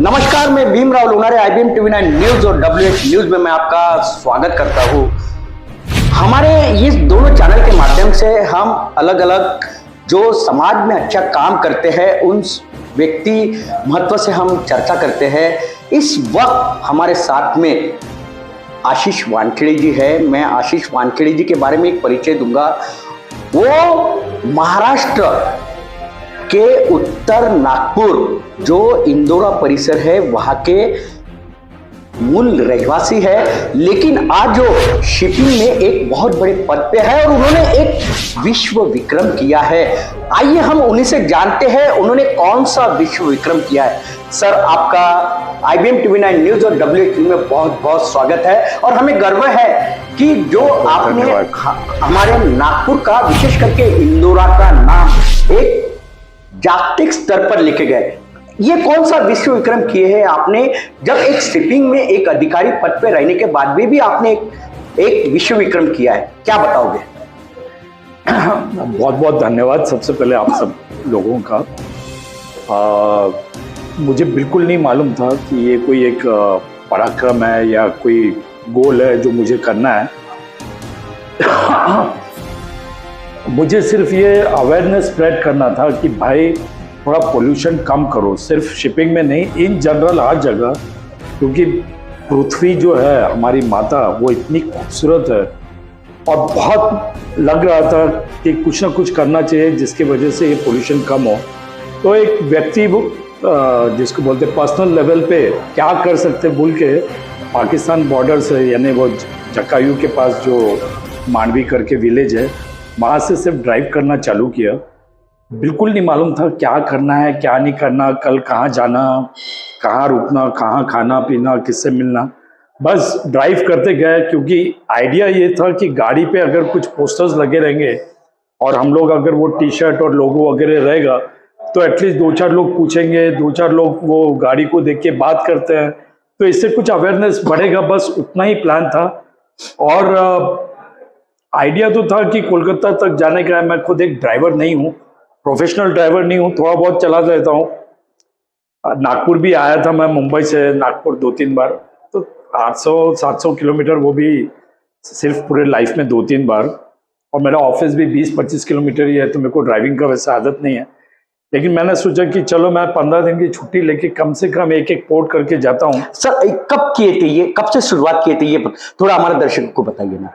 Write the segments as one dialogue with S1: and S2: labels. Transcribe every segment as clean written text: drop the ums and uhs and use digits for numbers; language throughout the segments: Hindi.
S1: नमस्कार, मैं Bhimrao Lonare IBM TV9 news और WH न्यूज में मैं आपका स्वागत करता हूँ। हमारे इस दोनों चैनल के माध्यम से हम अलग अलग जो समाज में अच्छा काम करते हैं उन व्यक्ति महत्व से हम चर्चा करते हैं। इस वक्त हमारे साथ में आशीष वानखेड़े जी है। मैं आशीष वानखेड़े जी के बारे में एक परिचय दूंगा। वो महाराष्ट्र के उत्तर नागपुर जो इंदौरा परिसर है वहां के मूल रहवासी है, लेकिन आज जो शिपिंग में एक बहुत बड़े पद पे है और उन्होंने एक विश्व विक्रम किया है। आइए हम उन्हीं से जानते हैं उन्होंने कौन सा विश्व विक्रम किया है। सर, आपका IBM TV9 न्यूज और WH में बहुत बहुत स्वागत है और हमें गर्व है कि जो आपने हमारे नागपुर का, विशेष करके इंदौरा का नाम एक जागतिक स्तर पर लेके गए। ये कौन सा विश्व विक्रम किए हैं आपने, जब एक शिपिंग में एक अधिकारी पद पे रहने के बाद भी आपने एक विश्व विक्रम किया है, क्या बताओगे?
S2: बहुत बहुत धन्यवाद सबसे पहले आप सब लोगों का। मुझे बिल्कुल नहीं मालूम था कि ये कोई एक पराक्रम है या कोई गोल है जो मुझे करना है। मुझे सिर्फ ये अवेयरनेस स्प्रेड करना था कि भाई थोड़ा पोल्यूशन कम करो, सिर्फ शिपिंग में नहीं, इन जनरल हर जगह, क्योंकि पृथ्वी जो है हमारी माता वो इतनी खूबसूरत है और बहुत लग रहा था कि कुछ ना कुछ करना चाहिए जिसकी वजह से ये पोल्यूशन कम हो। तो एक व्यक्ति जिसको बोलते पर्सनल लेवल पे क्या कर सकते बोल के पाकिस्तान बॉर्डर से, यानी वो जक्कायू के पास जो मांडवी करके विलेज है, वहाँ से सिर्फ ड्राइव करना चालू किया। बिल्कुल नहीं मालूम था क्या करना है क्या नहीं करना, कल कहाँ जाना, कहाँ रुकना, कहाँ खाना पीना, किससे मिलना, बस ड्राइव करते गए। क्योंकि आइडिया ये था कि गाड़ी पे अगर कुछ पोस्टर्स लगे रहेंगे और हम लोग अगर वो टी शर्ट और लोगो वगैरह रहेगा तो एटलीस्ट 2-4 लोग पूछेंगे, 2-4 लोग वो गाड़ी को देख के बात करते हैं, तो इससे कुछ अवेयरनेस बढ़ेगा। बस उतना ही प्लान था। और आइडिया तो था कि कोलकाता तक जाने का है। मैं खुद एक ड्राइवर नहीं हूँ, प्रोफेशनल ड्राइवर नहीं हूँ, थोड़ा बहुत चला लेता हूँ। नागपुर भी आया था मैं, मुंबई से नागपुर 2-3 बार, तो 800-700 किलोमीटर, वो भी सिर्फ पूरे लाइफ में 2-3 बार। और मेरा ऑफिस भी 20-25 किलोमीटर ही है, तो मेरे को ड्राइविंग का वैसे आदत नहीं है। लेकिन मैंने सोचा कि चलो मैं 15 दिन की छुट्टी लेके कम से कम एक पोर्ट करके जाता हूँ।
S1: सर, कब किए थे ये, कब से शुरुआत किए थे ये थोड़ा हमारे दर्शकों को बताइए ना।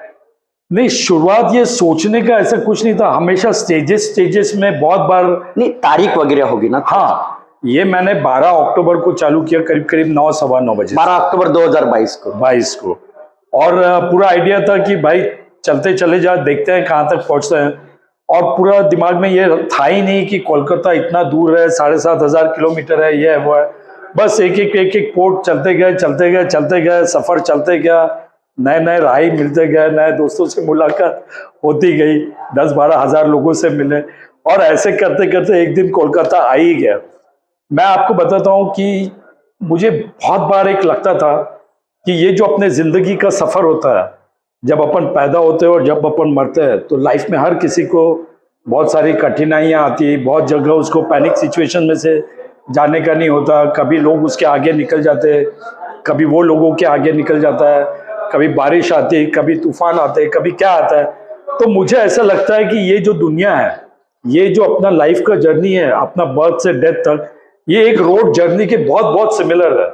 S2: नहीं, शुरुआत ये सोचने का ऐसा कुछ नहीं था, हमेशा स्टेजेस में बहुत बार।
S1: नहीं, तारीख वगैरह होगी ना?
S2: हाँ, ये मैंने 12 अक्टूबर को चालू किया, करीब 9 सवा 9 बजे,
S1: 12 अक्टूबर 2022 को।
S2: और पूरा आइडिया था कि भाई चलते चले जा, देखते हैं कहाँ तक पहुँचते हैं। और पूरा दिमाग में ये था ही नहीं कि कोलकाता इतना दूर है, 7,500 किलोमीटर है, ये है वो है। बस एक पोर्ट चलते गए, सफर चलते गया, नए नए राह मिलते गए, नए दोस्तों से मुलाकात होती गई, 10-12 हज़ार लोगों से मिले, और ऐसे करते करते एक दिन कोलकाता आ ही गया। मैं आपको बताता हूँ कि मुझे बहुत बार एक लगता था कि ये जो अपने ज़िंदगी का सफ़र होता है, जब अपन पैदा होते हैं और जब अपन मरते हैं, तो लाइफ में हर किसी को बहुत सारी कठिनाइयाँ आती, बहुत जगह उसको पैनिक सिचुएशन में से जाने का नहीं होता। कभी लोग उसके आगे निकल जाते, कभी वो लोगों के आगे निकल जाता है, कभी बारिश आती, कभी तूफान आते, कभी क्या आता है। तो मुझे ऐसा लगता है कि ये जो दुनिया है, ये जो अपना लाइफ का जर्नी है, अपना बर्थ से डेथ तक, ये एक रोड जर्नी के बहुत बहुत सिमिलर है।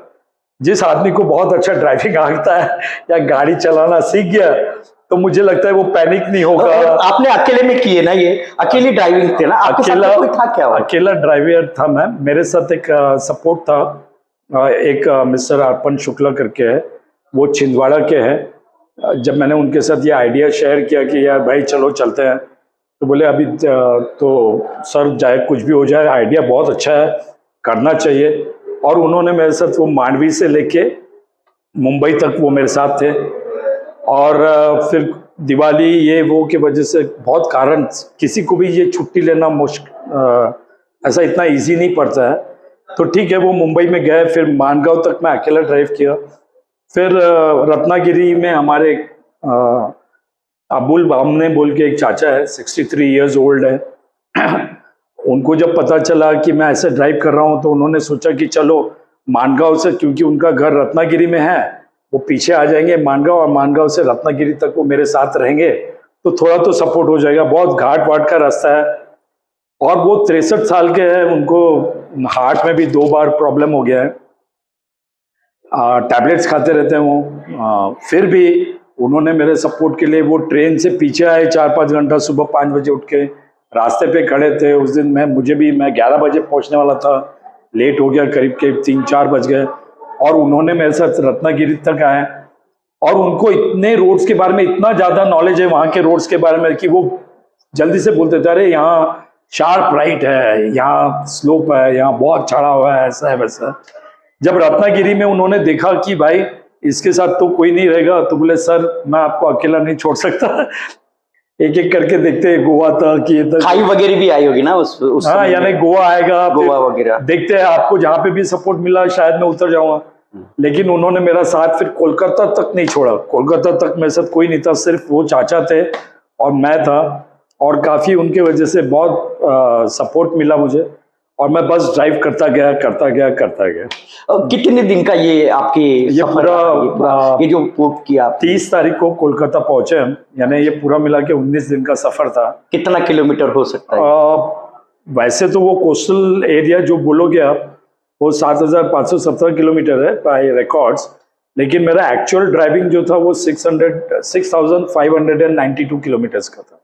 S2: जिस आदमी को बहुत अच्छा ड्राइविंग आता है या गाड़ी चलाना सीख गया, तो मुझे लगता है वो पैनिक नहीं होगा।
S1: आपने अकेले में किए ना, ये अकेली ड्राइविंग थे ना?
S2: अकेला
S1: कोई था क्या?
S2: अकेला ड्राइवर था मैं, मेरे साथ एक सपोर्ट था, एक मिस्टर अर्पण शुक्ला करके है, वो छिंदवाड़ा के हैं। जब मैंने उनके साथ ये आइडिया शेयर किया कि यार भाई चलो चलते हैं, तो बोले अभी तो सर चाहे कुछ भी हो जाए, आइडिया बहुत अच्छा है, करना चाहिए। और उन्होंने मेरे साथ वो मांडवी से लेके मुंबई तक वो मेरे साथ थे। और फिर दिवाली ये वो की वजह से बहुत कारण, किसी को भी ये छुट्टी लेना मुश्किल, ऐसा इतना इजी नहीं पड़ता है। तो ठीक है, वो मुंबई में गए, फिर मानगांव तक मैं अकेला ड्राइव किया। फिर रत्नागिरी में हमारे अबुल बामने बोल के एक चाचा है, 63 ईयर्स ओल्ड है। उनको जब पता चला कि मैं ऐसे ड्राइव कर रहा हूँ, तो उन्होंने सोचा कि चलो मानगांव से, क्योंकि उनका घर रत्नागिरी में है, वो पीछे आ जाएंगे मानगांव, और मानगांव से रत्नागिरी तक वो मेरे साथ रहेंगे, तो थोड़ा तो सपोर्ट हो जाएगा। बहुत घाट वाट का रास्ता है, और वो 63 साल के हैं, उनको हार्ट में भी 2 बार प्रॉब्लम हो गया है, टैबलेट्स खाते रहते हैं वो। फिर भी उन्होंने मेरे सपोर्ट के लिए वो ट्रेन से पीछे आए 4-5 घंटा, सुबह 5 बजे उठ के रास्ते पे खड़े थे। उस दिन मैं 11 बजे पहुंचने वाला था, लेट हो गया, करीब 3-4 बज गए, और उन्होंने मेरे साथ रत्नागिरी तक आए। और उनको इतने रोड्स के बारे में इतना ज़्यादा नॉलेज है वहाँ के रोड्स के बारे में कि वो जल्दी से बोलते थे, अरे यहाँ शार्प राइट है, यहाँ स्लोप है, यहाँ बहुत चढ़ा हुआ है, ऐसा है वैसा है। जब रत्नागिरी में उन्होंने देखा कि भाई इसके साथ तो कोई नहीं रहेगा, तो बोले सर मैं आपको अकेला नहीं छोड़ सकता, एक एक करके देखते हैं गोवा तक, ये तक
S1: खाई वगैरह भी आई होगी ना उस
S2: हाँ,
S1: समय
S2: यानी
S1: में।
S2: गोवा आएगा,
S1: गोवा वगैरह
S2: देखते हैं, आपको जहाँ पे भी सपोर्ट मिला शायद मैं उतर जाऊंगा। लेकिन उन्होंने मेरा साथ फिर कोलकाता तक नहीं छोड़ा। कोलकाता तक मेरे साथ कोई नहीं था, सिर्फ वो चाचा थे और मैं था, और काफ़ी उनके वजह से बहुत सपोर्ट मिला मुझे, और मैं बस ड्राइव करता गया करता गया करता गया।
S1: कितने दिन का ये आपकी
S2: ये
S1: सफर
S2: पूरा
S1: रहा? ये जो पूर्व किया आप
S2: 30 तारीख को कोलकाता पहुंचे हम, यानी ये पूरा मिला के 19 दिन का सफर था।
S1: कितना किलोमीटर हो सकता है?
S2: वैसे तो वो कोस्टल एरिया जो बोलोगे आप, वो 7,517 किलोमीटर है बाय रिकॉर्ड्स, लेकिन मेरा एक्चुअल ड्राइविंग जो था वो 6,592 किलोमीटर्स का था,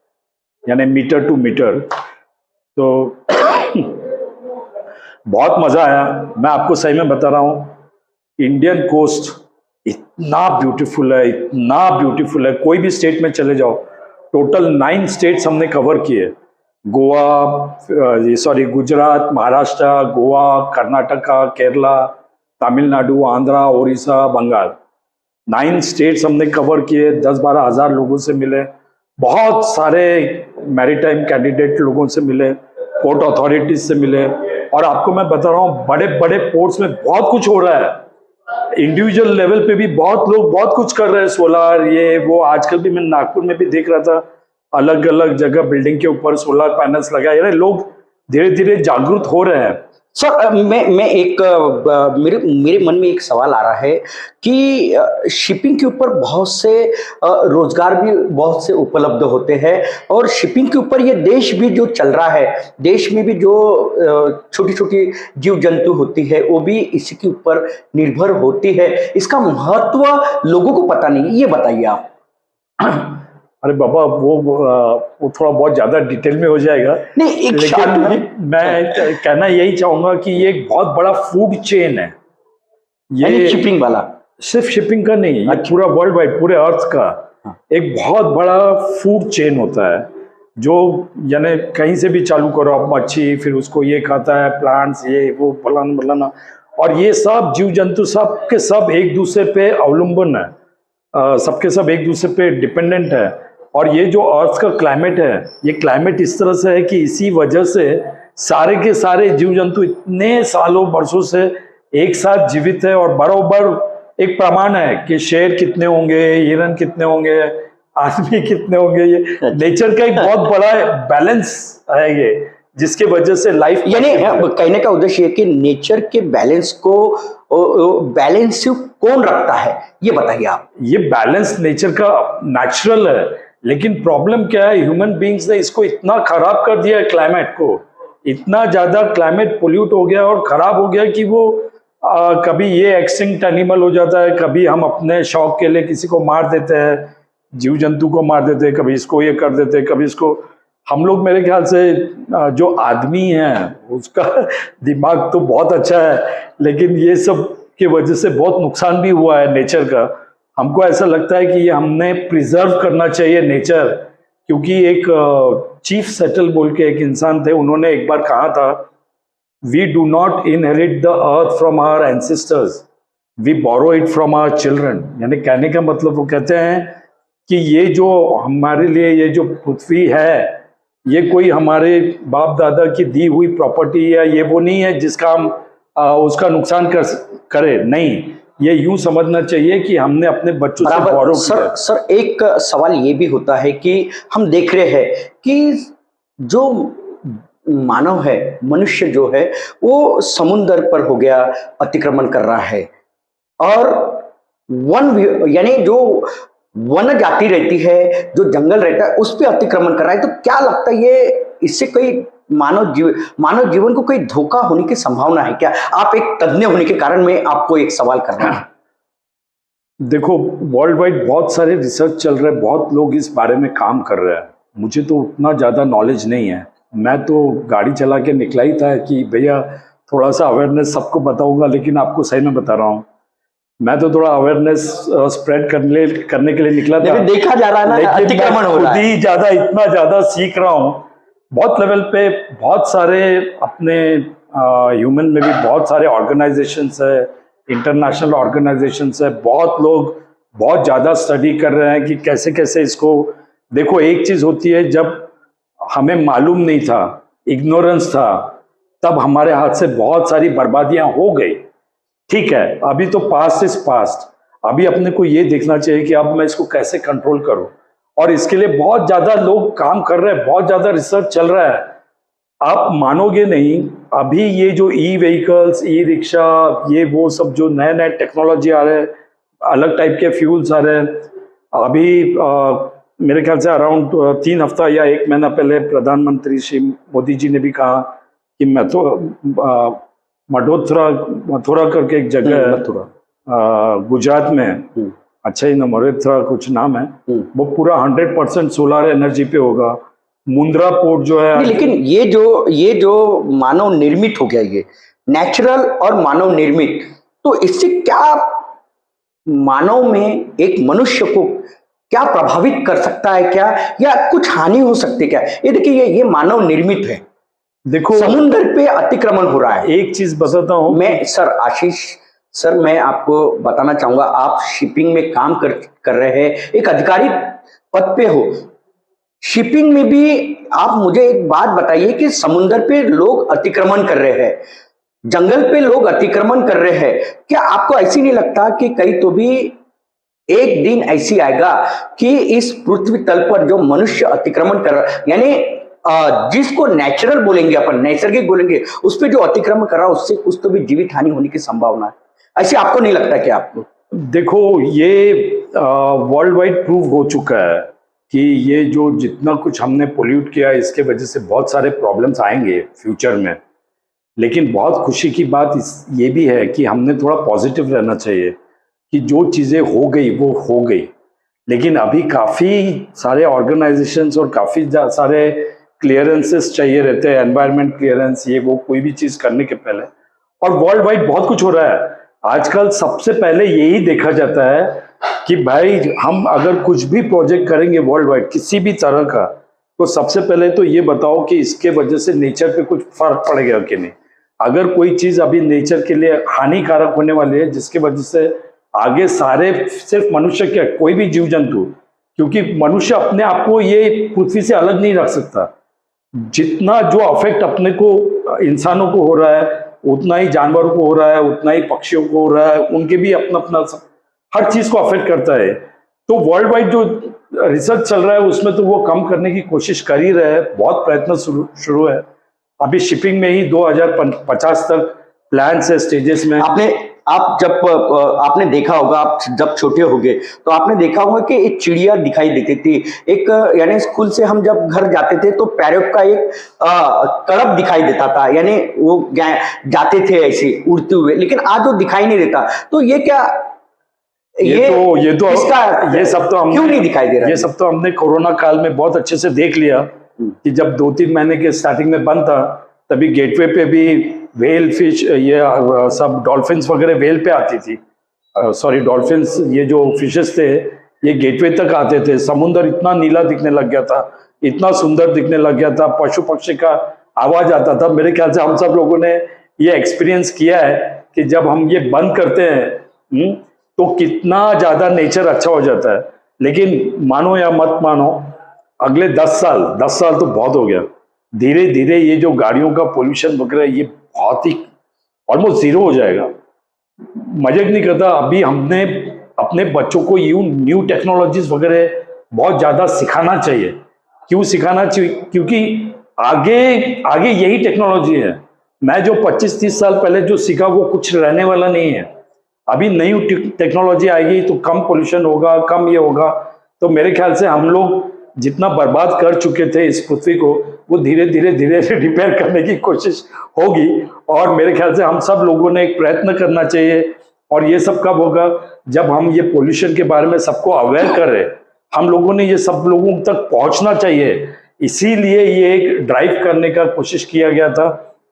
S2: यानी मीटर टू मीटर। तो बहुत मज़ा आया, मैं आपको सही में बता रहा हूँ। इंडियन कोस्ट इतना ब्यूटीफुल है, इतना ब्यूटीफुल है, कोई भी स्टेट में चले जाओ। टोटल 9 स्टेट्स हमने कवर किए, गुजरात, महाराष्ट्र, गोवा, कर्नाटका, केरला, तमिलनाडु, आंध्रा, उड़ीसा, बंगाल, 9 स्टेट्स हमने कवर किए। 10-12 हज़ार लोगों से मिले, बहुत सारे मैरीटाइम कैंडिडेट लोगों से मिले, पोर्ट अथॉरिटीज से मिले, और आपको मैं बता रहा हूँ बड़े बड़े पोर्ट्स में बहुत कुछ हो रहा है। इंडिविजुअल लेवल पे भी बहुत लोग बहुत कुछ कर रहे हैं, सोलार ये वो। आजकल भी मैं नागपुर में भी देख रहा था, अलग अलग जगह बिल्डिंग के ऊपर सोलार पैनल्स लगाए, यानी लोग धीरे धीरे जागरूक हो रहे हैं।
S1: सर मैं एक मेरे मन में एक सवाल आ रहा है कि शिपिंग के ऊपर बहुत से रोजगार भी बहुत से उपलब्ध होते हैं, और शिपिंग के ऊपर ये देश भी जो चल रहा है, देश में भी जो छोटी छोटी जीव जंतु होती है वो भी इसी के ऊपर निर्भर होती है। इसका महत्व लोगों को पता नहीं, ये बताइए आप।
S2: अरे बाबा, वो थोड़ा बहुत ज्यादा डिटेल में हो जाएगा,
S1: नहीं,
S2: लेकिन मैं कहना यही चाहूंगा कि ये एक बहुत बड़ा फूड चेन है। ये
S1: शिपिंग वाला
S2: सिर्फ शिपिंग का नहीं, ये पूरा वर्ल्ड वाइड, पूरे अर्थ का एक बहुत बड़ा फूड चेन होता है, जो यानी कहीं से भी चालू करो आप, मच्छी, फिर उसको ये खाता है, प्लांट्स, ये वो फलाना फलाना, और ये सब जीव जंतु सब के सब एक दूसरे पे अवलंबन है, सबके सब एक दूसरे पे डिपेंडेंट है। और ये जो अर्थ का क्लाइमेट है, ये क्लाइमेट इस तरह से है कि इसी वजह से सारे के सारे जीव जंतु इतने सालों बरसों से एक साथ जीवित है, और बराबर एक प्रमाण है कि शेर कितने होंगे, हिरन कितने होंगे, आदमी कितने होंगे। ये नेचर का एक बहुत बड़ा बैलेंस है ये, जिसके वजह से लाइफ,
S1: यानी कहने का उद्देश्य है कि नेचर के बैलेंस को बैलेंस कौन रखता है, ये बताइए आप।
S2: ये बैलेंस नेचर का नेचुरल है, लेकिन प्रॉब्लम क्या है, ह्यूमन बीइंग्स ने इसको इतना खराब कर दिया है, क्लाइमेट को इतना ज्यादा क्लाइमेट पोल्यूट हो गया और खराब हो गया कि वो कभी ये एक्सटिंक्ट एनिमल हो जाता है, कभी हम अपने शौक के लिए किसी को मार देते हैं, जीव जंतु को मार देते हैं, कभी इसको ये कर देते हैं, कभी इसको। हम लोग, मेरे ख्याल से जो आदमी है उसका दिमाग तो बहुत अच्छा है, लेकिन ये सब की वजह से बहुत नुकसान भी हुआ है नेचर का। हमको ऐसा लगता है कि ये हमने प्रिजर्व करना चाहिए नेचर, क्योंकि एक चीफ सेटल बोल के एक इंसान थे, उन्होंने एक बार कहा था, we do not inherit the earth from our ancestors, we borrow it from our children. यानी कहने का मतलब वो कहते हैं कि ये जो हमारे लिए ये जो पृथ्वी है, ये कोई हमारे बाप दादा की दी हुई प्रॉपर्टी या ये वो नहीं है जिसका हम उसका नुकसान करे, नहीं, ये यूं समझना चाहिए कि हमने अपने बच्चों से बोरो किया।
S1: सर एक सवाल ये भी होता है कि हम देख रहे हैं कि जो मानव है, मनुष्य जो है वो समुद्र पर हो गया अतिक्रमण कर रहा है, और यानी जो वन जाति रहती है, जो जंगल रहता है, उस पर अतिक्रमण कर रहा है। तो क्या लगता है ये इससे कोई मानव जीवन को कोई धोखा होने की संभावना है क्या? आप एक तज्ञ होने के कारण मैं आपको एक सवाल कर रहा हूं।
S2: देखो, वर्ल्ड वाइड बहुत सारे रिसर्च चल रहे हैं, बहुत लोग इस बारे में काम कर रहे हैं। मुझे तो उतना ज़्यादा नॉलेज नहीं है। मैं तो गाड़ी चला के निकला ही था कि भैया थोड़ा सा अवेयरनेस सबको बताऊंगा, लेकिन आपको सही में बता रहा हूँ, मैं तो थोड़ा अवेयरनेस स्प्रेड करने के लिए निकला था।
S1: देखा जा रहा है ना, अतिक्रमण हो रहा है।
S2: इतना ज़्यादा सीख रहा हूँ बहुत लेवल पे। बहुत सारे अपने ह्यूमन में भी बहुत सारे ऑर्गेनाइजेशंस है, इंटरनेशनल ऑर्गेनाइजेशंस है, बहुत लोग बहुत ज़्यादा स्टडी कर रहे हैं कि कैसे कैसे इसको। देखो, एक चीज़ होती है, जब हमें मालूम नहीं था, इग्नोरेंस था, तब हमारे हाथ से बहुत सारी बर्बादियां हो गई। ठीक है, अभी तो पास्ट इज पास्ट। अभी अपने को ये देखना चाहिए कि अब मैं इसको कैसे कंट्रोल करूं, और इसके लिए बहुत ज़्यादा लोग काम कर रहे हैं, बहुत ज़्यादा रिसर्च चल रहा है। आप मानोगे नहीं, अभी ये जो ई व्हीकल्स, ई रिक्शा, ये वो सब जो नए नए टेक्नोलॉजी आ रहे हैं, अलग टाइप के फ्यूल्स आ रहे हैं। अभी मेरे ख्याल से अराउंड 3 हफ्ता या 1 महीना पहले प्रधानमंत्री श्री मोदी जी ने भी कहा कि मथुरा करके एक जगह है गुजरात में, अच्छा ही ना, मरेथरा कुछ नाम है, वो पूरा 100% सोलर एनर्जी पे होगा। मुंद्रा पोर्ट जो है,
S1: लेकिन ये जो मानव निर्मित हो गया, ये नेचुरल और मानव निर्मित, तो इससे क्या मानव में, एक मनुष्य को क्या प्रभावित कर सकता है क्या, या कुछ हानि हो सकती है क्या? ये देखिए, ये मानव निर्मित है।
S2: देखो,
S1: समुद्र पे अतिक्रमण हो रहा है।
S2: एक चीज बताता हूँ
S1: मैं सर, आशीष सर, मैं आपको बताना चाहूंगा, आप शिपिंग में काम कर रहे हैं, एक अधिकारी पद पे हो। शिपिंग में भी आप मुझे एक बात बताइए कि समुद्र पे लोग अतिक्रमण कर रहे हैं, जंगल पे लोग अतिक्रमण कर रहे हैं, क्या आपको ऐसी नहीं लगता कि कहीं तो भी एक दिन ऐसी आएगा कि इस पृथ्वी तल पर जो मनुष्य अतिक्रमण कर रहा है, यानी जिसको नेचुरल बोलेंगे, अपन नैसर्गिक बोलेंगे, उस पर जो अतिक्रमण कर रहा है, उससे कुछ तो भी जीवित हानि होने की संभावना है? ऐसे आपको नहीं लगता क्या? आपको
S2: देखो, ये वर्ल्ड वाइड प्रूव हो चुका है कि ये जो जितना कुछ हमने पोल्यूट किया, इसके वजह से बहुत सारे प्रॉब्लम्स आएंगे फ्यूचर में। लेकिन बहुत खुशी की बात ये भी है कि हमने थोड़ा पॉजिटिव रहना चाहिए कि जो चीज़ें हो गई वो हो गई, लेकिन अभी काफ़ी सारे ऑर्गेनाइजेशंस और काफ़ी सारे क्लियरेंसेस चाहिए रहते हैं, एनवायरनमेंट क्लियरेंस, ये वो, कोई भी चीज़ करने के पहले। और वर्ल्ड वाइड बहुत कुछ हो रहा है आजकल। सबसे पहले यही देखा जाता है कि भाई, हम अगर कुछ भी प्रोजेक्ट करेंगे वर्ल्ड वाइड किसी भी तरह का, तो सबसे पहले तो ये बताओ कि इसके वजह से नेचर पे कुछ फर्क पड़ेगा कि नहीं। अगर कोई चीज़ अभी नेचर के लिए हानिकारक होने वाली है, जिसके वजह से आगे सारे, सिर्फ मनुष्य क्या, कोई भी जीव जंतु, क्योंकि मनुष्य अपने आप को ये पृथ्वी से अलग नहीं रख सकता। जितना जो अफेक्ट अपने को, इंसानों को हो रहा है, उतना ही जानवरों को हो रहा है, उतना ही पक्षियों को हो रहा है, उनके भी अपना अपना हर चीज को अफेक्ट करता है। तो वर्ल्ड वाइड जो रिसर्च चल रहा है उसमें तो वो कम करने की कोशिश कर ही रहे हैं, बहुत प्रयत्न शुरू है। अभी शिपिंग में ही 2050 तक प्लान है, स्टेजेस में।
S1: आपने देखा होगा, आप जब छोटे होंगे तो आपने देखा होगा कि एक चिड़िया दिखाई देती थी, एक, यानी स्कूल से हम जब घर जाते थे तो पैरोट का एक कड़प दिखाई देता था, यानी वो जाते थे ऐसे उड़ते हुए, लेकिन आज वो दिखाई नहीं देता। तो ये क्या,
S2: ये सब तो
S1: क्यों नहीं दिखाई दे रहा?
S2: ये सब तो हमने कोरोना काल में बहुत अच्छे से देख लिया कि जब 2-3 महीने के स्टार्टिंग में बंद था, तभी गेटवे पे भी व्हेल, फिश, ये सब डॉल्फिन्स वगैरह व्हेल पे आती थी। सॉरी, डॉल्फिन्स, ये जो फिशेस थे ये गेटवे तक आते थे। समुद्र इतना नीला दिखने लग गया था, इतना सुंदर दिखने लग गया था, पशु पक्षी का आवाज आता था। मेरे ख्याल से हम सब लोगों ने ये एक्सपीरियंस किया है कि जब हम ये बंद करते हैं तो कितना ज्यादा नेचर अच्छा हो जाता है। लेकिन मानो या मत मानो, अगले 10 साल तो बहुत हो गया, धीरे धीरे ये जो गाड़ियों का पोल्यूशन वगैरह, ये बहुत ही ऑलमोस्ट जीरो हो जाएगा। मजाक नहीं करता, अभी हमने अपने बच्चों को न्यू टेक्नोलॉजीज वगैरह बहुत ज़्यादा सिखाना चाहिए। क्यों सिखाना चाहिए? क्योंकि आगे आगे यही टेक्नोलॉजी है। मैं जो 25-30 साल पहले जो सीखा वो कुछ रहने वाला नहीं है। अभी नई टेक्नोलॉजी आएगी तो कम पोल्यूशन होगा, कम ये होगा। तो मेरे ख्याल से हम लोग जितना बर्बाद कर चुके थे इस पृथ्वी को, वो धीरे धीरे धीरे रिपेयर करने की कोशिश होगी। और मेरे ख्याल से हम सब लोगों ने एक प्रयत्न करना चाहिए। और ये सब कब होगा? जब हम ये पोल्यूशन के बारे में सबको अवेयर कर रहे, हम लोगों ने ये सब लोगों तक पहुंचना चाहिए। इसीलिए ये एक ड्राइव करने का कोशिश किया गया था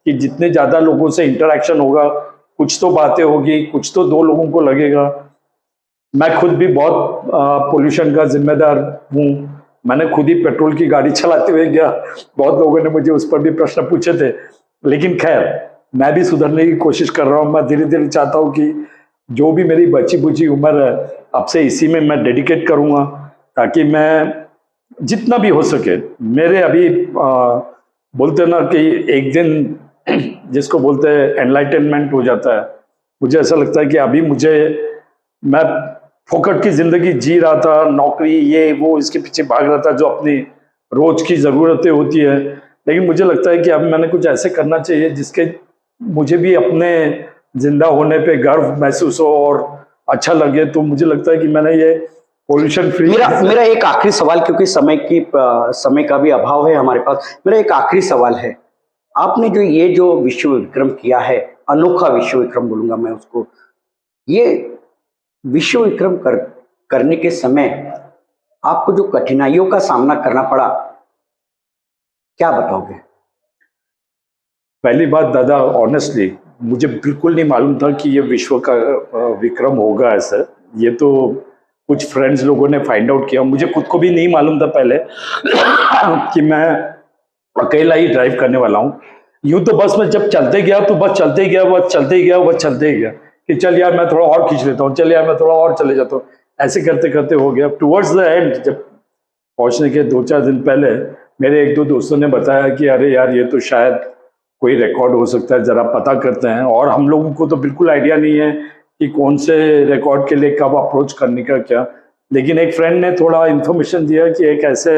S2: कि जितने ज्यादा लोगों से इंटरेक्शन होगा, कुछ तो बातें होगी, कुछ तो दो लोगों को लगेगा। मैं खुद भी बहुत पोल्यूशन का जिम्मेदार हूँ। मैंने खुद ही पेट्रोल की गाड़ी चलाते हुए गया। बहुत लोगों ने मुझे उस पर भी प्रश्न पूछे थे, लेकिन खैर मैं भी सुधरने की कोशिश कर रहा हूँ। मैं धीरे धीरे चाहता हूँ कि जो भी मेरी बची बुची उम्र है, अब से इसी में मैं डेडिकेट करूँगा, ताकि मैं जितना भी हो सके मेरे अभी बोलते ना कि एक दिन जिसको बोलते हैं एनलाइटनमेंट हो जाता है। मुझे ऐसा लगता है कि अभी मैं फोकट की जिंदगी जी रहा था, नौकरी ये वो इसके पीछे भाग रहा था जो अपनी रोज की जरूरतें होती है। लेकिन मुझे लगता है कि अब मैंने कुछ ऐसे करना चाहिए जिसके मुझे भी अपने जिंदा होने पे गर्व महसूस हो और अच्छा लगे। तो मुझे लगता है कि मैंने ये पोल्यूशन फ्री।
S1: मेरा एक आखिरी सवाल, क्योंकि समय का भी अभाव है हमारे पास। मेरा एक आखिरी सवाल है, आपने जो विश्व विक्रम किया है, अनोखा विश्व विक्रम बोलूंगा मैं उसको, ये विश्व विक्रम करने के समय आपको जो कठिनाइयों का सामना करना पड़ा, क्या बताओगे?
S2: पहली बात दादा, ऑनेस्टली मुझे बिल्कुल नहीं मालूम था कि ये विश्व का विक्रम होगा ऐसा। ये तो कुछ फ्रेंड्स लोगों ने फाइंड आउट किया। मुझे खुद को भी नहीं मालूम था पहले कि मैं अकेला ही ड्राइव करने वाला हूँ। यूं तो बस मैं जब चलते गया तो बस चलते ही गया, बस चलते ही गया, बस चलते ही गया कि चल यार मैं थोड़ा और खींच लेता हूँ, चल यार मैं थोड़ा और चले जाता हूँ। ऐसे करते करते हो गया। टुवर्ड्स द एंड, जब पहुंचने के 2-4 दिन पहले मेरे एक दो दोस्तों ने बताया कि अरे यार ये तो शायद कोई रिकॉर्ड हो सकता है, जरा पता करते हैं। और हम लोगों को तो बिल्कुल आइडिया नहीं है कि कौन से रिकॉर्ड के लिए कब अप्रोच करने का क्या। लेकिन एक फ्रेंड ने थोड़ा इन्फॉर्मेशन दिया कि एक ऐसे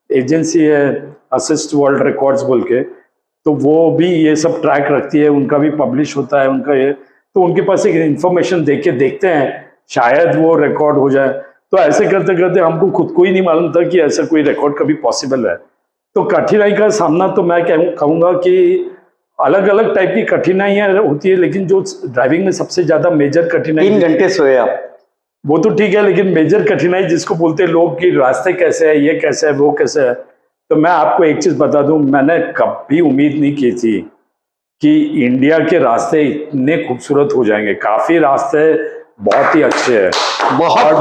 S2: एजेंसी है असिस्ट वर्ल्ड रिकॉर्ड्स बोल के, तो वो भी ये सब ट्रैक रखती है, उनका भी पब्लिश होता है उनका ये। तो उनके पास एक इन्फॉर्मेशन देख के देखते हैं, शायद वो रिकॉर्ड हो जाए। तो ऐसे करते करते हमको खुद को ही नहीं मालूम था कि ऐसा कोई रिकॉर्ड कभी पॉसिबल है। तो कठिनाई का सामना तो मैं कहूँगा कि अलग अलग टाइप की कठिनाइयाँ होती है, लेकिन जो ड्राइविंग में सबसे ज्यादा मेजर कठिनाई,
S1: 3 घंटे सोए आप,
S2: वो तो ठीक है, लेकिन मेजर कठिनाई जिसको बोलते हैं लोग कि रास्ते कैसे है, ये कैसे है, वो कैसे है। तो मैं आपको एक चीज बता दूं, मैंने कभी उम्मीद नहीं की थी कि इंडिया के रास्ते इतने खूबसूरत हो जाएंगे। काफी रास्ते बहुत ही अच्छे हैं।
S1: बहुत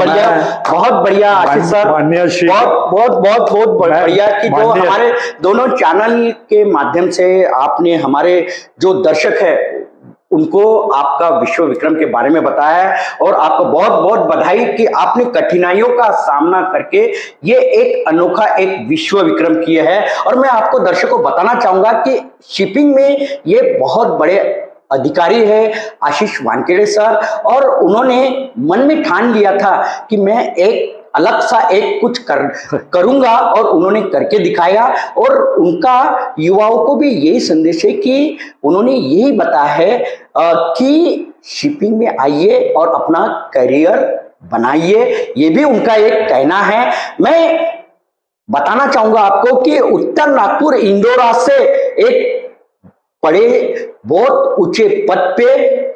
S1: बढ़िया आशीष सर, बहुत बढ़िया कि जो हमारे दोनों चैनल के माध्यम से आपने हमारे जो दर्शक है उनको आपका विश्व विक्रम के बारे में बताया है। और आपको बहुत बहुत बधाई कि आपने कठिनाइयों का सामना करके ये एक अनोखा एक विश्व विक्रम किया है। और मैं आपको दर्शकों को बताना चाहूंगा कि शिपिंग में ये बहुत बड़े अधिकारी है आशीष वानखेड़े सर, और उन्होंने मन में ठान लिया था कि मैं एक अलग सा एक कुछ करूंगा, और उन्होंने करके दिखाया। और उनका युवाओं को भी यही संदेश है कि उन्होंने यही बताया है कि शिपिंग में आइए और अपना करियर बनाइए, ये भी उनका एक कहना है। मैं बताना चाहूंगा आपको कि उत्तर नागपुर इंदौरा से एक बड़े बहुत ऊंचे पद पे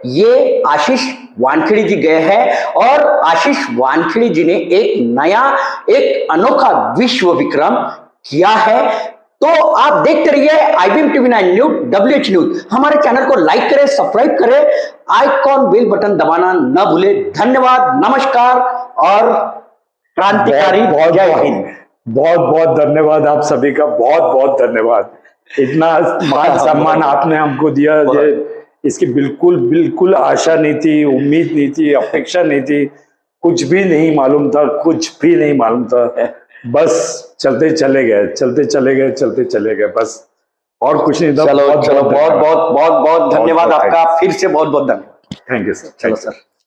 S1: ये आशीष वानखेड़े जी गए हैं, और आशीष वानखेड़े जी ने एक नया एक अनोखा विश्व विक्रम किया है। तो आप देखते रहिए IBM TV9 news, WH news. हमारे चैनल को लाइक करें, सब्सक्राइब करें, आइकॉन बेल बटन दबाना न भूले। धन्यवाद, नमस्कार और क्रांतिकारी जय हिंद।
S2: बहुत बहुत धन्यवाद आप सभी का, बहुत बहुत धन्यवाद। इतना मान सम्मान आपने हमको दिया, इसकी बिल्कुल बिल्कुल आशा नहीं थी, उम्मीद नहीं थी, अपेक्षा नहीं थी, कुछ भी नहीं मालूम था, कुछ भी नहीं मालूम था। बस चलते चले गए बस, और कुछ नहीं था।
S1: चलो बहुत बहुत धन्यवाद आपका, फिर से बहुत बहुत धन्यवाद।
S2: Thank you sir.
S1: चलो सर।